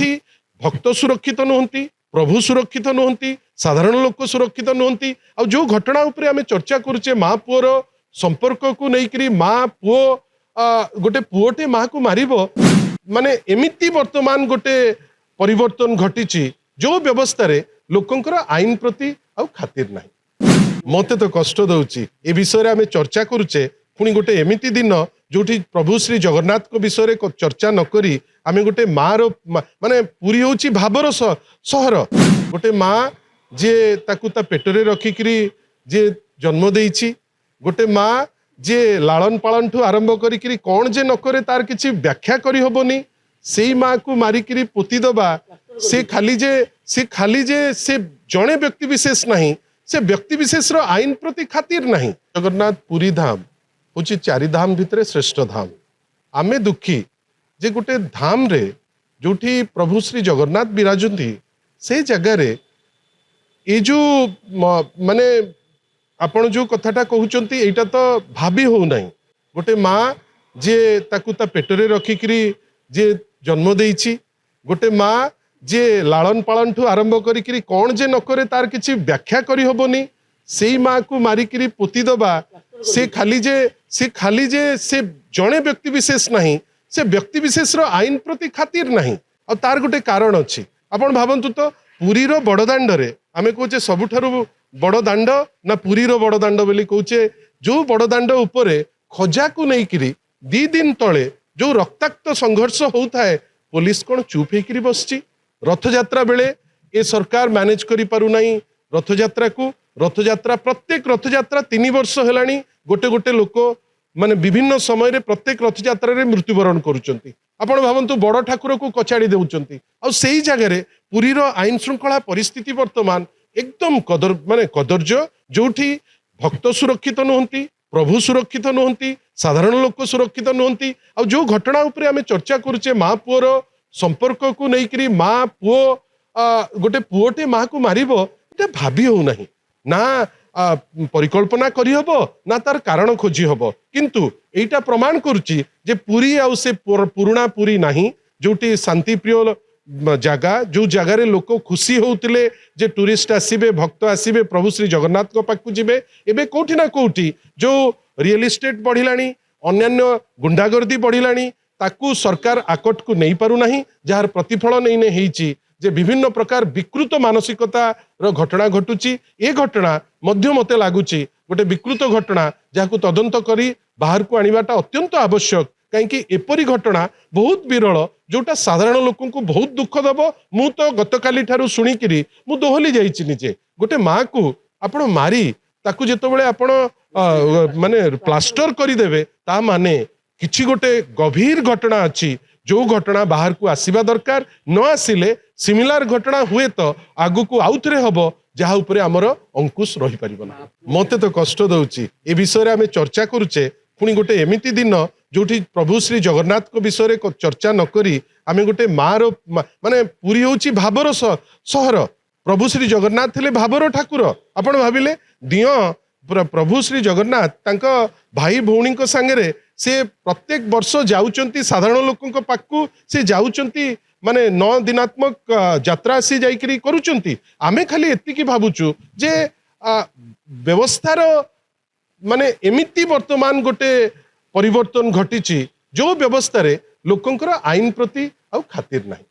जोठी भक्त सुरक्षित नुहंती, प्रभु सुरक्षित नुहंती, साधारण लोक सुरक्षित नुहंती। आ जो घटना उपरे आमे चर्चा करुचे माँ पुअर संपर्क को लेकरी माँ पुओ गोटे पुओटे माँ को मारिबो माने एमिति वर्तमान गोटे परिवर्तन घटी जो व्यवस्था रे लोकंकर आईन प्रति आउ खातिर नाही। मते तो कष्ट दउची ए विषय आमे चर्चा करुचे पुणी गोटे एमिति दिन जोठी प्रभु श्री जगन्नाथ को विषय चर्चा न करी आमे गोटे माँ रो माने पुरी होची भाबर सहर गोटे माँ जे ताकू ता पेटरे रखिकरी जे जन्म देइछि गोटे माँ जे लालन पालन ठू आरंभ करी कौन जे नकरे तार किसी व्याख्या करी होबनी से माँ को मारिकी पोती दबा से खाली जे से जड़े व्यक्ति विशेष नहीं से व्यक्ति विशेष रो आईन प्रति खातिर नहीं। जगन्नाथ पुरी धाम हूँ चारि धाम भितर श्रेष्ठ धाम। आमे दुखी जे गोटे धाम रे जोठी प्रभु श्री जगन्नाथ विराजती से जगार ये जो माने आपण जो कथाटा कहउचंती एटा तो भाभी हो नहीं गोटे माँ जे ताकू ता पेटरे रखिकरी जे जन्म देइछि गोटे माँ जे लालन पालन ठू आरंभ करी कौन जे नकरे तार किसी व्याख्या करी होबनी से माँ को मारिकी पोती दबा से खाली जे से जड़े व्यक्ति विशेष नहीं से व्यक्ति विशेष रो आईन प्रति खातिर नहीं। और तार गोटे कारण अच्छी आपण भावंतु तो पुरी रो बड़दाण्ड रे आमे कहचे सबुठारु बड़ दाण्ड ना पुरी रो बड़ दाण्ड बोली कहचे जो बड़ दाण्ड उपरे खजा को लेकिरी दी दिन तले जो रक्ताक्त संघर्ष होता है पुलिस कौन चुप होकर बसची। रथयात्रा बेले ए सरकार मैनेज करि पारु नहीं रथयात्रा प्रत्येक रथयात्रा 3 वर्ष हेलानी गोटे गोटे लोक माने विभिन्न समय रे प्रत्येक रथयात्रा रे मृत्युवरण करुचंती। आपण भावंतु बड़ ठाकुर को कचाड़ी देउचंती आ सेही जगह रे पुरी रो आईन श्रृंखला परिस्थिति वर्तमान एकदम कदर्य जोठी भक्त सुरक्षित नुहंती, प्रभु सुरक्षित नुहंती, साधारण लोक सुरक्षित नुहंती। आ जो घटना उपरे आमे चर्चा करुचे माँ पुअर संपर्क को लेकरी माँ पुओ गोटे पुओटे माँ को मारिबो एटा भाभी हो नहीं ना परिकल्पना करी हबो ना तार कारण खोजी हबो। किंतु एटा प्रमाण करुची जे पुरी आउ से पुराणा पुरी नहीं जोटी शांति प्रिय जगह जो जगार लोक खुशी होते जे टूरिस्ट आसबे भक्त आसबे प्रभु श्री जगन्नाथ को पाखु जीवे एबे कोठी ना कोठी जो रियल एस्टेट बढ़िलानी अन्यान्य गुंडागर्दी बढ़िलानी ताकू सरकार आकट को नहीं पारु नहीं जार प्रतिफलन नहीं हेइची जे विभिन्न प्रकार विकृत मानसिकता रो घटना घटुची। ए घटना मध्य मते लागुची गोटे विकृत घटना जाकू तदंत करी बाहर को आनिबाटा अत्यंत आवश्यक कहीं एपरी घटना बहुत विरल जोटा साधारण लोक को बहुत दुख दब। मु तो गतकाली ठारू शुणिकी मु दोहली जाइछि निजे गोटे माँ को आपण मारी ताकू जेतबेले आपण माने प्लास्टर करदेवे ता माने किछि गोटे गभीर घटना अच्छी जो घटना बाहर को आसीबा दरकार न आसिले सिमिलार घटना हुए तो आगु को आउथरे हबो जहा उपरे हमर अंकुश रही परिबो ना। मते तो कष्ट दउची ए विषय आमे चर्चा करुचे पुणी गोटे एमिति दिन जोठी प्रभु श्री जगन्नाथ को विषय चर्चा न करी आमे गोटे माँ रो माने पुरी होची भाबर सहर प्रभु श्री जगन्नाथ थे भाबर ठाकुर। आपण भाविले दियो प्रभु श्री जगन्नाथ तांको भाई भौणी को सांगरे से प्रत्येक वर्ष जाउचंती साधारण लोकंक पाखु से जाउचंती माने 9 दिनात्मक यात्रा सी जाइकरी करूचंती। आमे खाली एतिकी भाबुचु जे व्यवस्थार माने एमिति वर्तमान गोटे परिवर्तन घटी जो व्यवस्था रे लोकंकर आईन प्रति आउ खातिर नहीं।